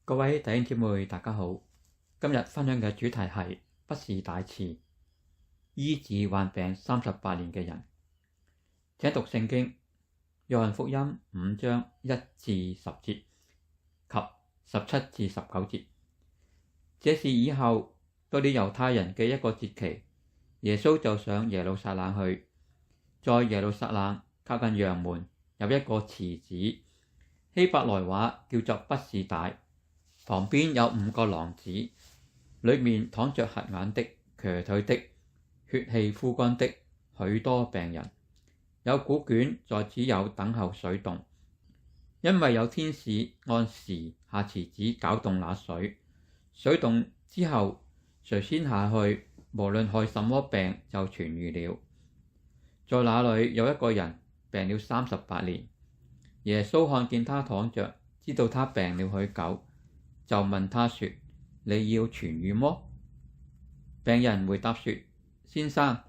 各位弟兄姊妹大家好，今日分享嘅主題係不是大詞，醫治患病38年嘅人。請讀聖經約翰福音5章1至10節及17至19節。這事以後到了猶太人嘅一個節期，耶穌就上耶路撒冷去。在耶路撒冷靠近羊門有一個池子，希伯來話叫做不是大，旁邊有5個廊子，裡面躺着瞎眼的、瘸腿的、血氣枯乾的許多病人，有古卷在此有等候水動，因為有天使按時下池子攪動那水，水動之後誰先下去，無論害什麼病就痊癒了。在那裡有一個人病了38年，耶穌看見他躺着，知道他病了許久，就問他說：你要痊癒麼？病人回答說：先生，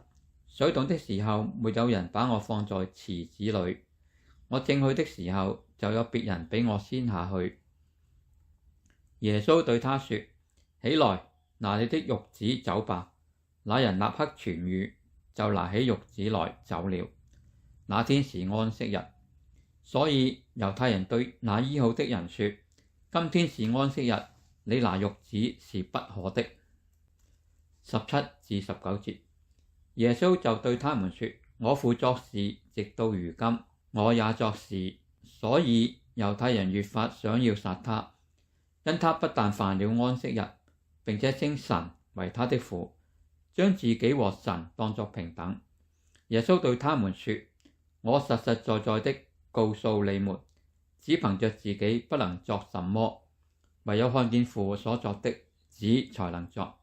水動的時候沒有人把我放在池子裡，我正去的時候就有別人比我先下去。耶穌對他說：起來，拿你的褥子走吧。那人立刻痊癒，就拿起褥子來走了。那天是安息日，所以猶太人對那醫好的人說：今天是安息日，你拿褥子是不可的。17至19節，耶穌就對他們說：我父作事直到如今，我也作事。所以猶太人越發想要殺他，因他不但犯了安息日，並且稱神為他的父，將自己和神當作平等。耶穌對他們說：我實實在在的告訴你們，只憑着自己不能作什麼，唯有看見父所作的，子才能作。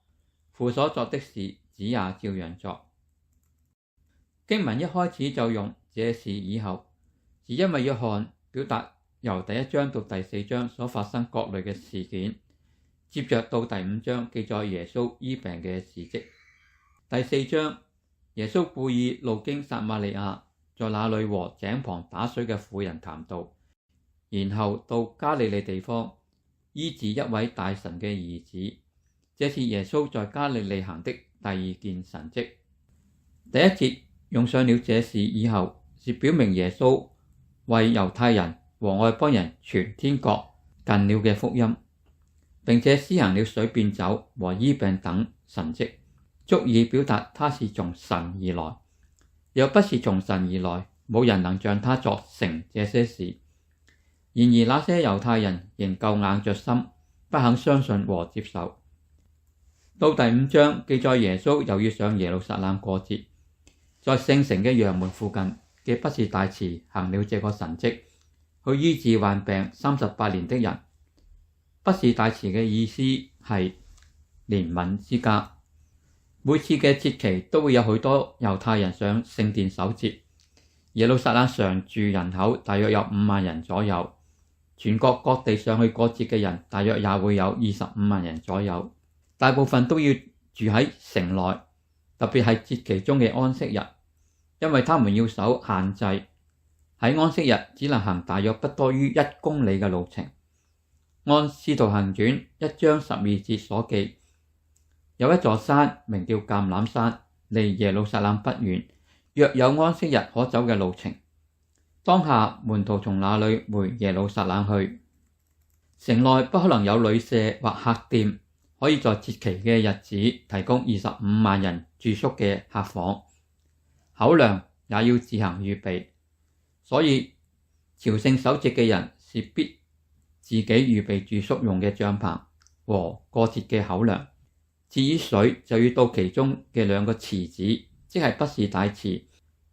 父所作的事，子也照樣作。經文一開始就用這事以後，是因為約翰表達由第1章到第4章所發生各類嘅事件，接着到第5章記載耶穌醫病嘅事蹟。第4章，耶穌故意路經撒瑪利亞，在那裡和井旁打水嘅婦人談道，然後到加利利地方醫治一位大臣嘅兒子。這是耶穌在加利利行的第2件神蹟。第一節用上了這事以後，是表明耶穌為猶太人和外邦人傳天國近了嘅福音，並且施行了水變酒和醫病等神蹟，足以表達他是從神而來。若不是從神而來，冇人能像他作成這些事。然而那些猶太人仍舊硬着心，不肯相信和接受。到第5章記載耶穌又要上耶路撒冷過節，在聖城嘅羊門附近嘅不是大池行了這個神蹟，去醫治患病38年的人。不是大池嘅意思係憐憫之家。每次嘅節期都會有許多猶太人上聖殿守節。耶路撒冷常住人口大約有5萬人左右，全國各地上去過節嘅人大約也會有25萬人左右。大部分都要住喺城內，特別係節期中嘅安息日，因為他們要守限制，喺安息日只能行大約不多於1公里嘅路程。按使徒行傳1章12節所記，有一座山名叫橄欖山，離耶路撒冷不遠，約有安息日可走嘅路程。當下門徒從那裡回耶路撒冷去，城內不可能有旅社或客店，可以在節期嘅日子提供25萬人住宿嘅客房，口糧也要自行預備，所以朝聖守節嘅人是必自己預備住宿用嘅帳篷和過節嘅口糧。至於水，就要到其中嘅2個池子，即係不是大池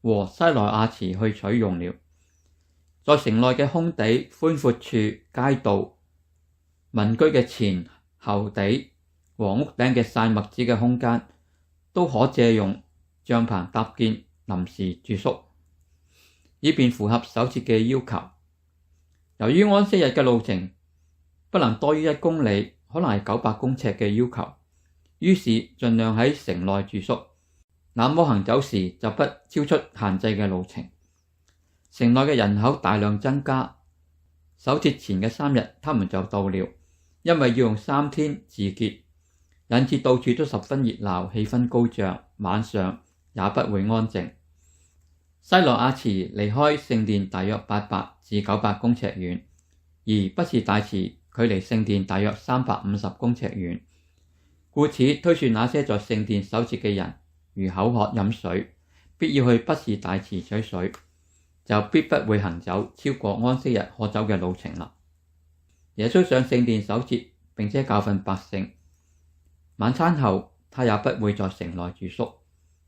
和西羅亞池去取用了。在城內嘅空地、寬闊處、街道、民居嘅前後地和屋頂嘅曬麥子嘅空間，都可借用帳篷搭建臨時住宿，以便符合守節嘅要求。由於安息日嘅路程不能多於1公里，可能係900公尺嘅要求，於是盡量喺城內住宿，那麼行走時就不超出限制嘅路程。城內嘅人口大量增加，守節前嘅3日他們就到了，因為要用3天自潔，引致到處都十分熱鬧，氣氛高漲，晚上也不會安靜。西羅亞池離開聖殿大約800至900公尺遠，而畢士大池距離聖殿大約350公尺遠，故此推算那些在聖殿守節嘅人如口渴飲水，必要去畢士大池取水，就必不會行走超過安息日可走嘅路程啦。耶穌上聖殿守節，並且教訓百姓。晚餐後，他也不會在城內住宿，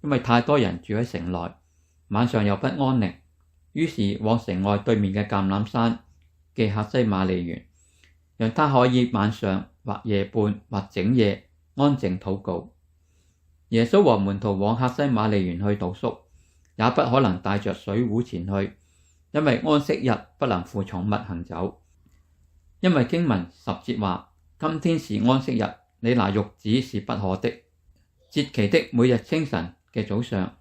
因為太多人住喺城內，晚上又不安寧，於是往城外對面嘅橄欖山嘅客西馬尼園，讓他可以晚上或夜半或整夜安靜禱告。耶穌和門徒往客西馬尼園去露宿，也不可能帶着水壺前去，因為安息日不能負重物行走。因為經文10節話：今天是安息日，你拿褥子是不可的。節期的每日清晨嘅早上，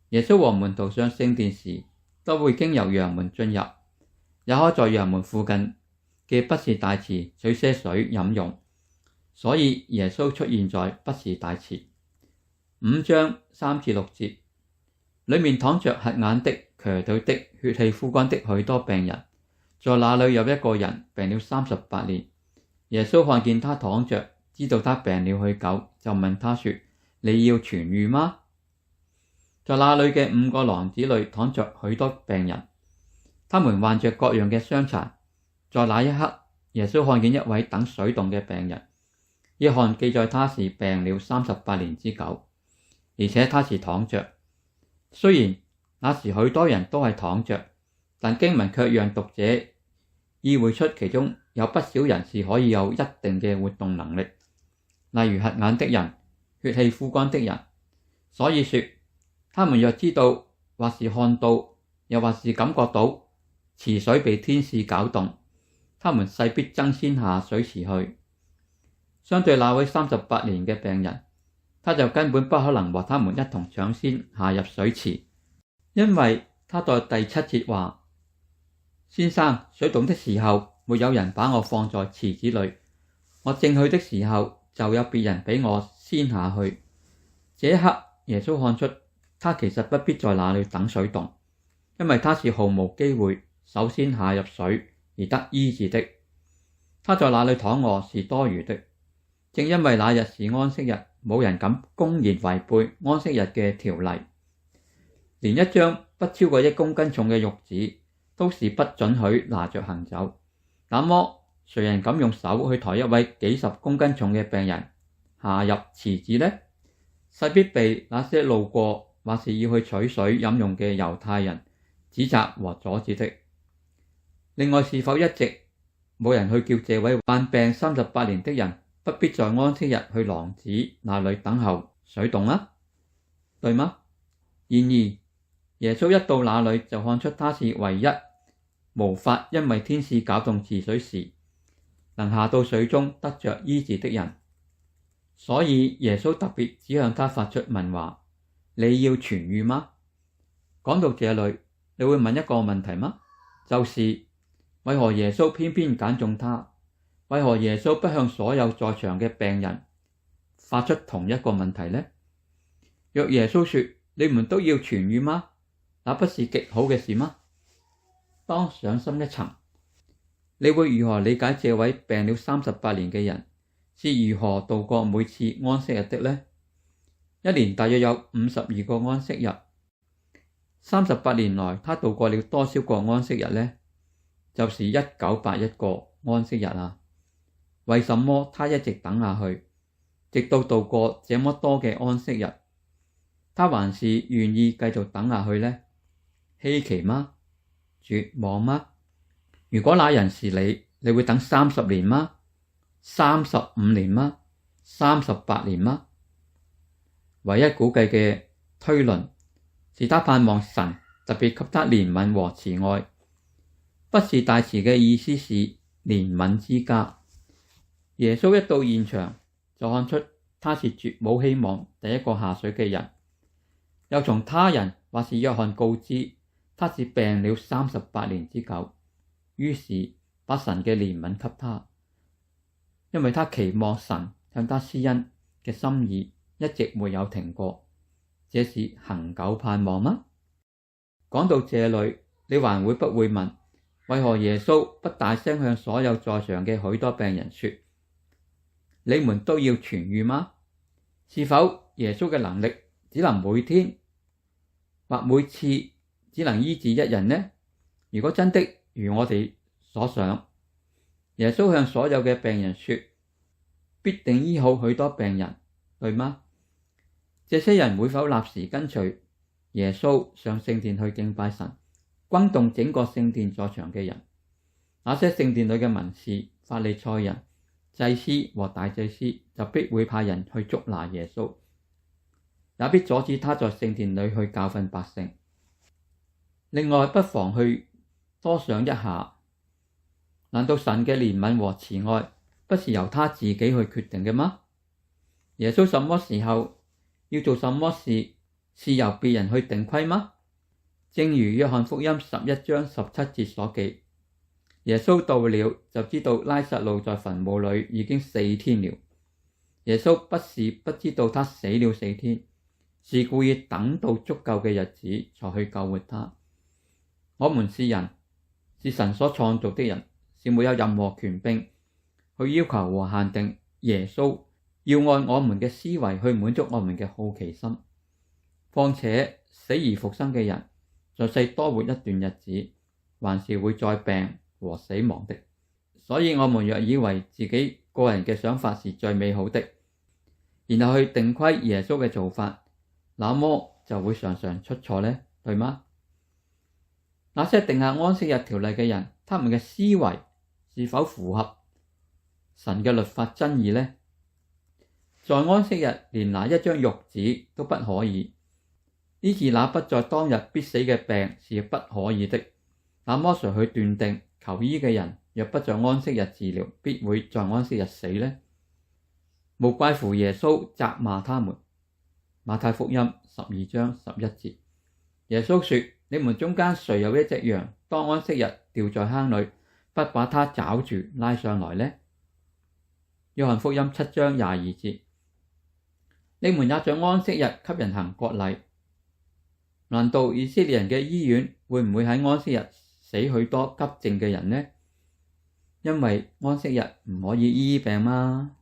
耶穌和門徒上聖殿時，都會經由羊門進入，也可在羊門附近嘅畢士大池取些水飲用。所以耶穌出現在畢士大池。5章3至6節，裏面躺着瞎眼的、瘸腿的、血氣枯乾的許多病人。在那裏有一個人病了38年，耶穌看見他躺着，知道他病了許久，就問他說：你要痊癒嗎？在那裏嘅5個廊子裏躺着許多病人，他們患着各樣嘅傷殘。在那一刻，耶穌看見一位等水動嘅病人，約翰記載他是病了38年之久，而且他是躺着。雖然那時許多人都係躺着，但經文卻讓讀者意會出其中有不少人是可以有一定嘅活動能力，例如瞎眼的人、血氣枯乾的人。所以說，他們若知道，或是看到，又或是感覺到池水被天使攪動，他們勢必爭先下水池去。相對那位38年嘅病人，他就根本不可能和他們一同搶先下入水池，因為他在第7節話：先生，水動的時候，沒有人把我放在池子裏，我正去的時候，就有別人比我先下去。這一刻，耶穌看出他其實不必在那裏等水動，因為他是毫無機會首先下入水而得醫治的。他在那裏躺臥是多餘的，正因為那日是安息日，冇人敢公然違背安息日嘅條例，連一張不超過1公斤重嘅褥子都是不准許拿着行走。那麼誰人敢用手去抬一位幾十公斤重嘅病人下入池子呢？勢必被那些路過或是要去取水飲用嘅猶太人指責和阻止的。另外，是否一直冇人去叫這位患病38年的人不必在安息日去廊子那裏等候水動啊？對嗎？然而耶穌一到那裏，就看出他是唯一無法因為天使攪動池水時能下到水中得着醫治的人，所以耶穌特別只向他發出問話：你要痊癒嗎？講到這裏，你會問一個問題嗎？就是為何耶穌偏偏揀中他？為何耶穌不向所有在場嘅病人發出同一個問題呢？若耶穌說你們都要痊癒嗎？那不是極好嘅事嗎？當上深一層，你會如何理解這位病了38年嘅人是如何度過每次安息日的呢？一年大約有52個安息日，38年來他度過了多少個安息日呢？就是1981個安息日啊！為什麼他一直等下去，直到度過這麼多嘅安息日，他還是願意繼續等下去呢？稀奇嗎？絕望嗎？如果那人是你，你會等30年嗎？35年嗎？38年嗎？唯一估計嘅推論是他盼望神特別給他憐憫和慈愛。畢士大池嘅意思是憐憫之家。耶穌一到現場，就看出他是絕冇希望第一個下水嘅人，又從他人或是約翰告知他是病了38年之久，於是把神嘅憐憫給他。因為他期望神向他施恩嘅心意一直沒有停過，這是恒久盼望嗎？講到這裡，你還會不會問，為何耶穌不大聲向所有在場嘅許多病人說，你們都要痊癒嗎？是否耶穌嘅能力只能每天或每次只能醫治一人呢？如果真的如我哋所想，耶穌向所有嘅病人說，必定醫好許多病人，對嗎？這些人會否立時跟隨耶穌上聖殿去敬拜神，轟動整個聖殿在場嘅人？那些聖殿裏嘅文士、法利賽人、祭司和大祭司就必會派人去捉拿耶穌，也必阻止他在聖殿裏去教訓百姓。另外，不妨去多想一下，難道神嘅憐憫和慈愛不是由他自己去決定嘅嗎？耶穌什麼時候要做什麼事，是由別人去定規嗎？正如約翰福音11章17節所記，耶穌到了就知道拉撒路在墳墓裏已經4天了。耶穌不是不知道他死了4天，是故意等到足夠嘅日子才去救活他。我們是人，是神所創造的人，是沒有任何權柄去要求和限定耶穌要按我們嘅思維去滿足我們嘅好奇心。況且死而復生嘅人在世多活一段日子，還是會再病和死亡的。所以我們若以為自己個人嘅想法是最美好的，然後去定規耶穌嘅做法，那麼就會常常出錯呢，對嗎？那些定下安息日條例嘅人，他們嘅思維是否符合神嘅律法真義呢？在安息日連拿一張褥子都不可以，醫治那不在當日必死嘅病是不可以的。那麼誰去斷定求醫嘅人若不在安息日治療，必會在安息日死呢？無怪乎耶穌責罵他們。馬太福音12章11節，耶穌說，你們中間誰有一隻羊，當安息日掉在坑裏，不把它抓住拉上來呢？約翰福音7章22節，你們也在安息日給人行割禮，難道以色列人嘅醫院會唔會喺安息日死許多急症嘅人呢？因為安息日唔可以醫病嗎？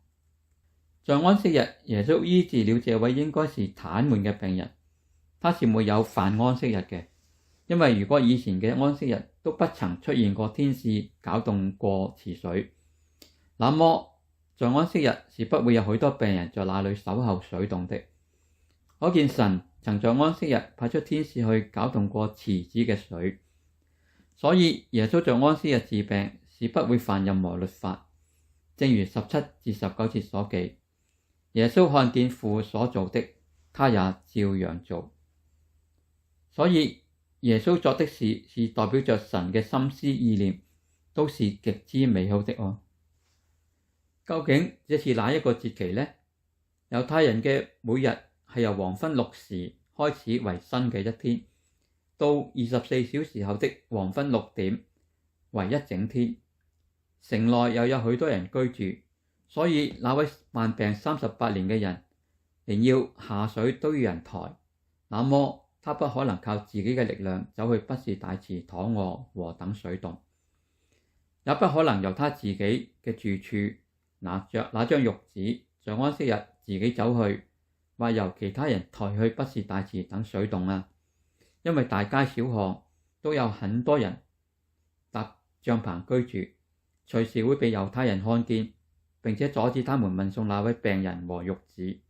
在安息日，耶穌醫治了這位應該是癱瘓嘅病人，他是沒有犯安息日嘅。因為如果以前嘅安息日都不曾出現過天使攪動過池水，那麼在安息日是不會有許多病人在那裡守候水洞的。可見神曾在安息日派出天使去攪動過池子嘅水，所以耶穌在安息日治病是不會犯任何律法。正如17至19節所記，耶穌看見父所做的，他也照樣做。所以耶穌作的事是代表着神嘅心思意念，都是極之美好的哦。究竟這是哪一個節期呢？猶太人嘅每日係由黃昏6時開始為新嘅一天，到24小時後的黃昏6點為一整天。城內又有許多人居住，所以那位患病38年嘅人，連要下水都要人抬，那麼他不可能靠自己嘅力量走去畢士大池躺臥和等水洞，也不可能由他自己嘅住處拿着那張褥子在安息日自己走去，或由其他人抬去畢士大池等水洞啊。因為大街小巷都有很多人搭帳棚居住，隨時會被猶太人看見，並且阻止他們運送那位病人和褥子。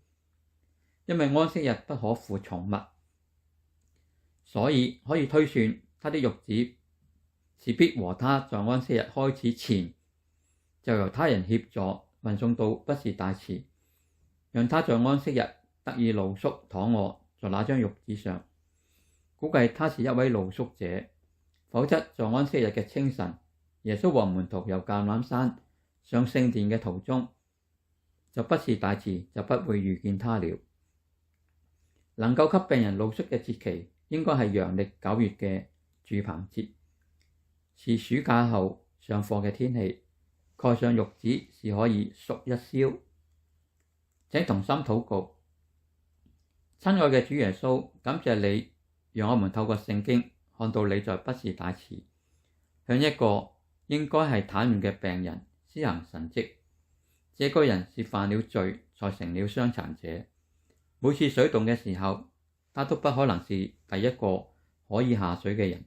因為安息日不可負重物，所以可以推算他的褥子是必和他在安息日開始前就由他人協助運送到畢士大池，讓他在安息日得以露宿躺臥在那張褥子上。估計他是一位露宿者，否則在安息日嘅清晨，耶穌和門徒由橄欖山上聖殿嘅途中，就畢士大池就不會遇見他了。能夠給病人露宿嘅節期，應該係陽曆9月嘅住棚節，是暑假後上課嘅天氣。蓋上褥子是可以贖一宵。請同心禱告。親愛嘅主耶穌，感謝你讓我們透過聖經看到你在畢士大池向一個應該係癱瘓嘅病人施行神蹟。這個人是犯了罪才成了傷殘者，每次水動嘅時候，他都不可能是第一個可以下水嘅人，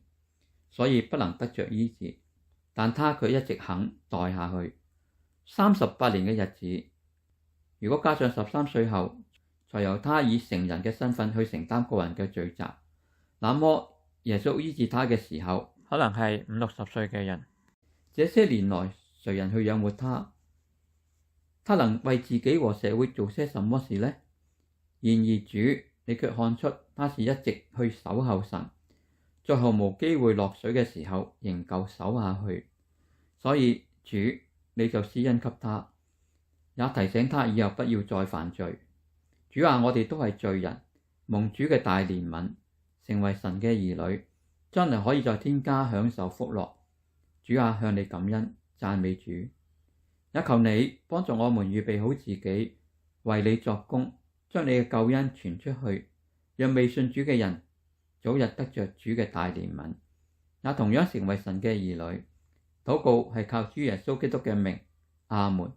所以不能得着醫治，但他卻一直肯待下去。38年嘅日子，如果加上13歲後才由他以成人嘅身份去承擔個人嘅罪責，那麼耶穌醫治他嘅時候可能係50-60歲嘅人。這些年來誰人去養活他？他能為自己和社會做些什麼事呢？然而主，你卻看出他是一直去守候神，最後無機會落水嘅時候仍舊守下去。所以主，你就施恩給他，也提醒他以後不要再犯罪。主啊，我哋都係罪人，蒙主嘅大憐憫，成為神嘅兒女，將來可以在天家享受福樂。主啊，向你感恩讚美主，也求你幫助我們預備好自己，為你作工，將你嘅救恩傳出去，讓未信主嘅人早日得着主嘅大憐憫，也同樣成為神嘅兒女。禱告係靠主耶穌基督嘅名，阿門。